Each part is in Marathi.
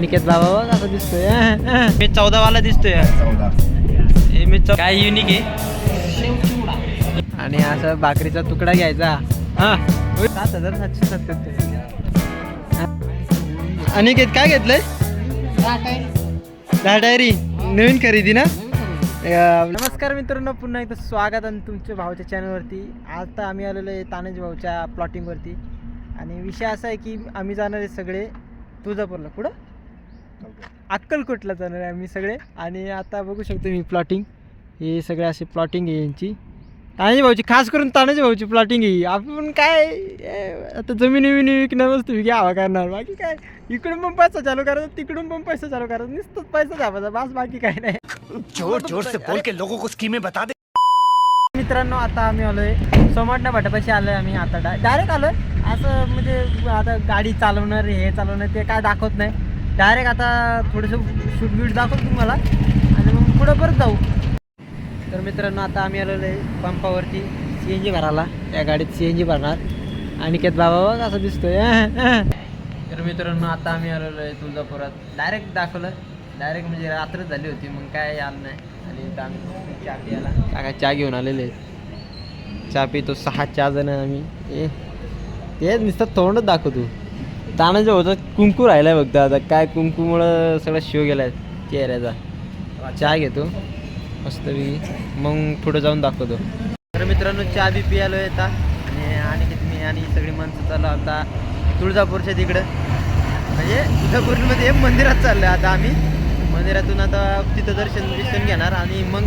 निकेत बाबा बघ असं दिसतोय मी 14 वाला दिसतोय 14 मी काय युनिक आहे आणि असं भाकरीचा तुकडा घ्यायचा 7,777 अनिकेत काय घेतलंय डायरी नवीन खरेदी ना नमस्कार मित्रांनो पुन्हा एकदा स्वागत आहे तुमच्या भाऊच्या चॅनलवरती. आता आम्ही आलेलो आहे तानाजी भाऊच्या प्लॉटिंगवरती आणि विषय असा आहे की आम्ही जाणार आहे सगळे तुळजापूरला. कुठं अक्कलकोटला जाणार आहे आम्ही सगळे. आणि आता बघू शकतो मी प्लॉटिंग हे सगळे असे प्लॉटिंग आहे यांची तानाजी भाऊची, खास करून तानाजी भाऊची प्लॉटिंग आहे. आपण काय आता जमिनी विकणार वस्तू घ्यावा करणार, बाकी काय इकडून पण पैसा चालू करायचा तिकडून पण पैसा चालू करायचा, नुसतंच पैसा दाबायचा बस, बाकी काय नाही. जोर जोर से बोल के लोगों को स्कीमें बता दे. मित्रांनो आता आम्ही आलोय सोमाटण्या भाटापाशी आलोय आम्ही. आता डायरेक्ट आलोय असं म्हणजे आता गाडी चालवणार हे चालवणार ते काय दाखवत नाही, डायरेक्ट आता थोडंसं शूट बीट दाखवतो तुम्हाला आणि मग पुढं परत जाऊ. तर मित्रांनो आता आम्ही आलेलो आहे पंपावरती CNG भरायला. त्या गाडीत CNG भरणार. अनिकेत बाबा बघ असं दिसतोय तर मित्रांनो आता आम्ही आलेलो आहे तुळजापुरात. डायरेक्ट दाखवलं, डायरेक्ट म्हणजे रात्रच झाली होती मग काय आलं नाही. आणि इथं आम्ही चहा प्यायला काय चहा घेऊन आलेले आहेत. चहा पितो 6 जण आम्ही. ते नुसतं तोंडच दाखवतो. तानाजी होतं कुंकू राहिलाय बघतो आता, काय कुंकूमुळं सगळा शिव गेलाय चेहऱ्याचा. चहा घेतो मस्तपैकी मग पुढं जाऊन दाखवतो. तर मित्रांनो चहा बी पियालो येता आणि मी आणि सगळी माणसं चाललो आता तुळजापूरच्या तिकडं, म्हणजे तुळजापूरमध्ये मंदिरात चाललो आहे आता आम्ही. मंदिरातून आता तिथं दर्शन घेणार आणि मग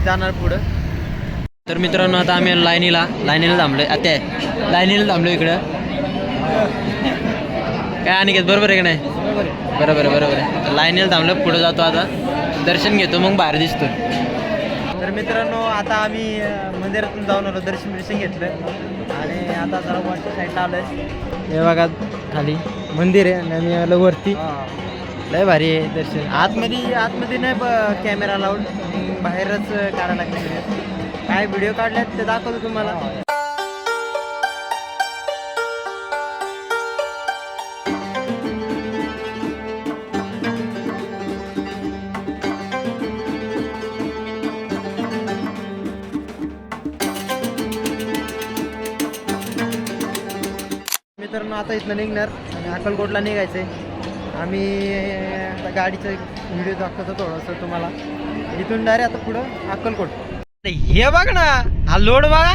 जाणार पुढं. तर मित्रांनो आता आम्ही लाईनीला थांबलोय. आता लाईनीला थांबलो इकडं. काय अनिकेत बरोबर आहे का नाही? बरोबर आहे. लाईनीला थांबलो, पुढं जातो आता दर्शन घेतो मग बाहेर दिसतो. तर मित्रांनो आता आम्ही मंदिरातून जाऊन आलो, दर्शन घेतलं आणि आता जरा वरच्या साईडला आलो आहे. हे बघा खाली मंदिर आहे आणि आम्ही आलो वरती. लय भारी आहे दर्शन. आतमध्ये नाही कॅमेरा लावून बाहेरच काढायला लागले. काय व्हिडिओ काढल्यात ते दाखवतो तुम्हाला. मित्रांनो आता इथनं निघणार आणि अक्कलकोटला निघायचं आहे आम्ही. आता गाडीचं व्हिडिओ दाखवतो थोडंसं तुम्हाला. इथून डायरेक्ट आता पुढं अक्कलकोट. हे बघ ना हा लोड बघा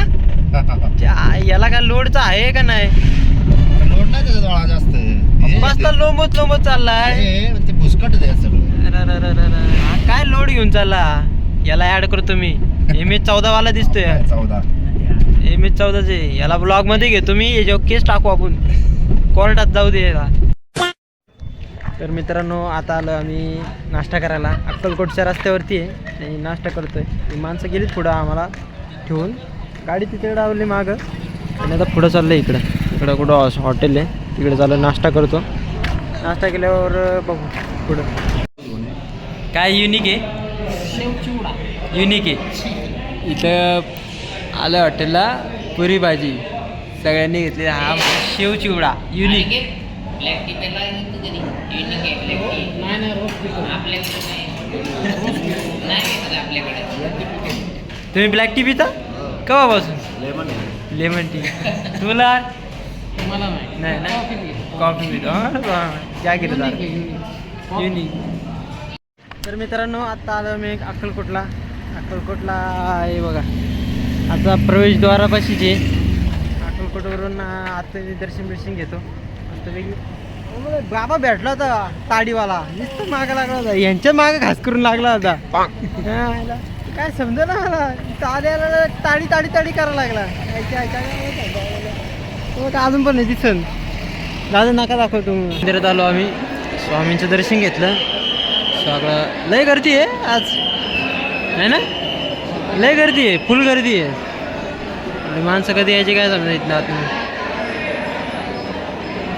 याला काय लोडचा आहे का नाही? लोड नाही त्याचा जास्त मस्त लोंबत चाललाय ते भुसकट सगळं. हा काय लोड घेऊन चालला? याला ऍड करतो मी. MH 14 वाला दिसतोय. 14 MH 14 याला ब्लॉग मध्ये घेतो मी. याच्यावर केस टाकू आपण, कोर्टात जाऊ दे याला. तर मित्रांनो आता आलो आम्ही नाश्ता करायला. अक्कलकोटच्या रस्त्यावरती आहे आणि नाश्ता करतोय. माणसं गेलीत पुढं आम्हाला ठेवून. गाडी तिथे लावली मागं आणि आता पुढं चाललं इकडं कुठं हॉटेल आहे तिकडे चाललं. नाश्ता करतो. नाश्ता केल्यावर बघू पुढं काय युनिक आहे. इथं आलं हॉटेलला पुरी भाजी सगळ्यांनी घेतली. हा शेव चिवडा युनिक. तुम्ही ब्लॅक टी पिता केव्हापासून? Lemon tea. तुला नाही ना कॉफी पितो. क्या केलं युनिक. तर मित्रांनो आता आलो मी अक्कलकोटला. हे बघा आता प्रवेशद्वारापाशीचे अक्कलकोटवरून आता दर्शन घेतो मस्तपैकी. बाबा भेटला होता ताडीवाला, नुसतं मागं लागला होता. यांच्या मागं घास करून लागला होता. काय समजा ना मला. ताड्याला ताडी करायला लागला. अजून पण नाही दिसन. दादा नका दाखवतो. मंदिरात आलो आम्ही, स्वामींचं दर्शन घेतलं. सगळं लय गर्दी आहे आज, नाही ना? लय गर्दी आहे, फुल गर्दी आहे. आणि माणसं कधी यायची काय समजा इथं आतून.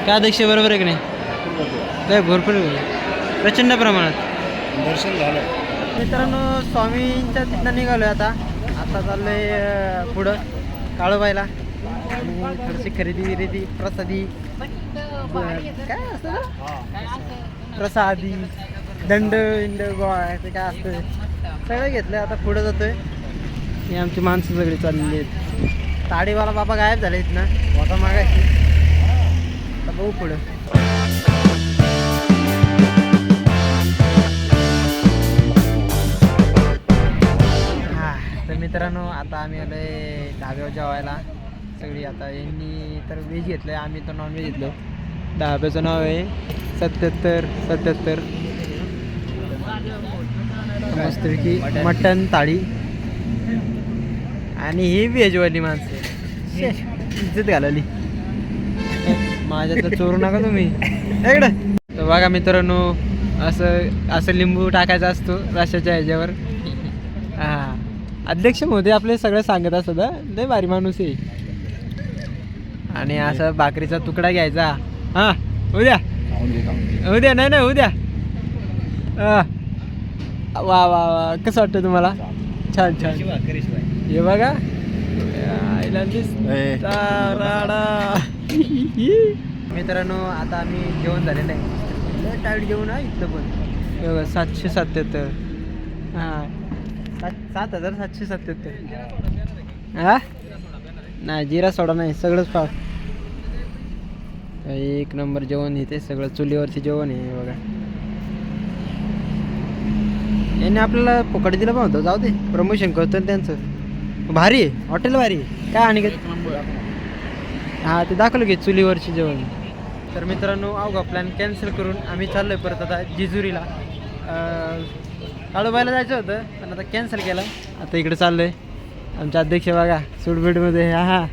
काय अध्यक्ष बरोबर आहे की नाही? काय भरपूर प्रचंड प्रमाणात दर्शन झालं. मित्रांनो स्वामींच्या तिथनं निघालो आहे आता चाललो आहे पुढं काळोबाईला. आणि थोडीशी खरेदी प्रसादी काय असतं प्रसादी दंड इंड गोळा ते काय असतं सगळं घेतलं. आता पुढं जातोय. ही आमची माणसं सगळी चाललेली आहेत. ताडीवाला बाबा गायब झाले आहेत ना वाटा मागायची. आता बघू पुढं. हा तर मित्रांनो आता आम्ही आलोय ढाब्यावर जेवायला सगळी. आता यांनी तर व्हेज घेतलंय, आम्ही तर नॉनव्हेज घेतलं. ढाब्याचं नाव आहे 77 मस्तपैकी मटन थाळी. आणि ही व्हेजवाली माणसं इज्जत घालवली. माझ्यातलं चोरू नका तुम्ही इकडं. तर बघा मित्रांनो असं लिंबू टाकायचा असतो रश्याच्या ह्याच्यावर. हां अध्यक्ष मोदी आपले सगळं सांगत असतं. लय भारी माणूस आहे. आणि असं भाकरीचा तुकडा घ्यायचा. हां उद्या नाही उद्या. वा वा वा कसं वाटतं तुम्हाला? छान हे बघा मित्रांनो आता आम्ही जेवण झालेलं आहे. टाईट जेवण आहे इथलं पण. 777 हां 7,777. हां नाही जिरा सोडा नाही सगळंच पाव. एक नंबर जेवण इथे सगळं चुलीवरती जेवण आहे बघा. यांनी आपल्याला फुकट दिलं पण होतं. जाऊ दे प्रमोशन करतो त्यांचं. भारी आहे हॉटेल भारी आहे. काय आणि हां ते दाखवलं की चुलीवरचे जेवण. तर मित्रांनो अवघा प्लॅन कॅन्सल करून आम्ही चाललो आहे परत आता जेजुरीला. काळूबाईला जायचं होतं पण आता कॅन्सल केलं. आता इकडे चाललो आहे. आमचे अध्यक्ष बघा सूटबीटमध्ये. हां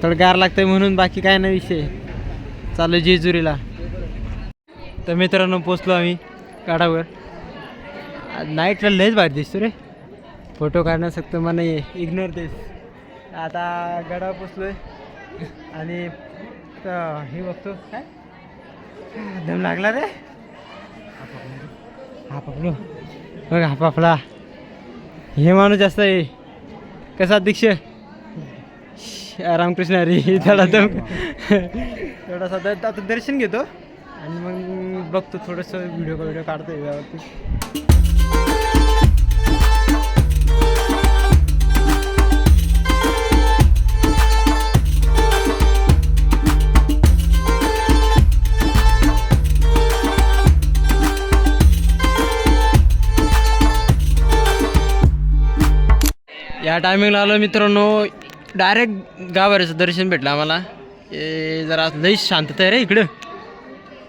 थोडं गार लागतं आहे म्हणून बाकी काय नाही विषय. चाललो जेजुरीला. तर मित्रांनो पोचलो आम्ही गडावर. नाईटला लयच भारी दिसतो रे. फोटो काढण्यासाठी मला इग्नोर देस. आता गडावर पोचलो आहे आणि हे बघतो काय दम लागला रे. हा पकडलो बघ हा पापला. हे माणूस जास्त आहे. कसा अध्यक्ष रामकृष्ण हरी. थोडासा आता दर्शन घेतो आणि मग बघतो थोडंसं व्हिडिओ काढतो यावरती. या टायमिंगला आलो मित्रांनो. डायरेक्ट गाभाऱ्याचं दर्शन भेटलं आम्हाला. हे जरा लई शांतता आहे रे इकडं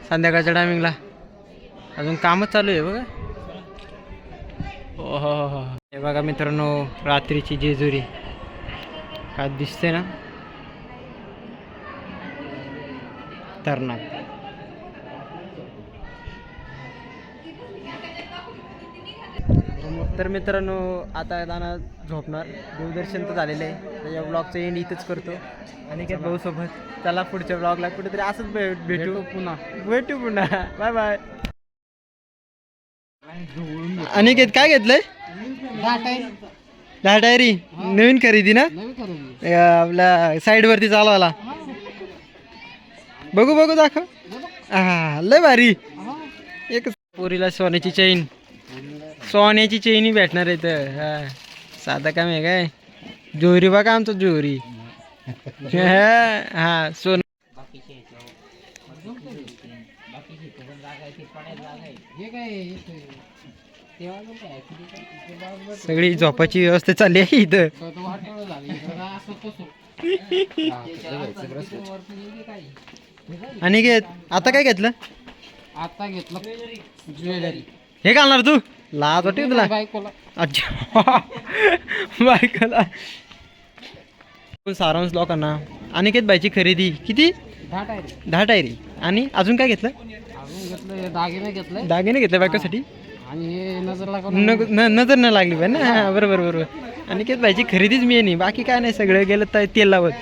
संध्याकाळच्या टायमिंगला. अजून कामच चालू आहे बघा. हो हे बघा मित्रांनो रात्रीची जेजुरी काय दिसते ना. तरनाक. तर मित्रांनो आता जाणार झोपणार. देवदर्शन तर झालेलं आहे. तर या ब्लॉगचं एंड इथंच करतो. आणि काय भाऊ सोबत चला पुढच्या ब्लॉगला कुठेतरी असंच भेटू पुन्हा. Bye bye. अनिकेत काय घेतलंय? 10 टायरी नवीन खरेदी ना आपल्या साईडवरती चालवायला. बघू दाखव. हा लय भारी. एक पोरीला सोन्याची चेनही भेटणार आहे तर. हा साधा काम आहे काय. जोरी बघा आमचं जोरी. हा सोन सगळी झोपाची व्यवस्था चालली आहे इथं. आणि आता काय घेतलं? आता घेतलं ज्वेलरी. हे घालणार तू? लाज वाटते तुला? अच्छा बायकोला. सारांश लोकांना अनिकेत बाईची खरेदी किती? 10 टायरी. आणि अजून काय घेतलं? अजून घेतलं दागिने घेतले बायकोसाठी. आणि हे नजर न लागली पाहिजे ना. बरोबर. अनिकेत बाईची खरेदीच मी नाही बाकी काय नाही. सगळं गेलं तर तेल लावत.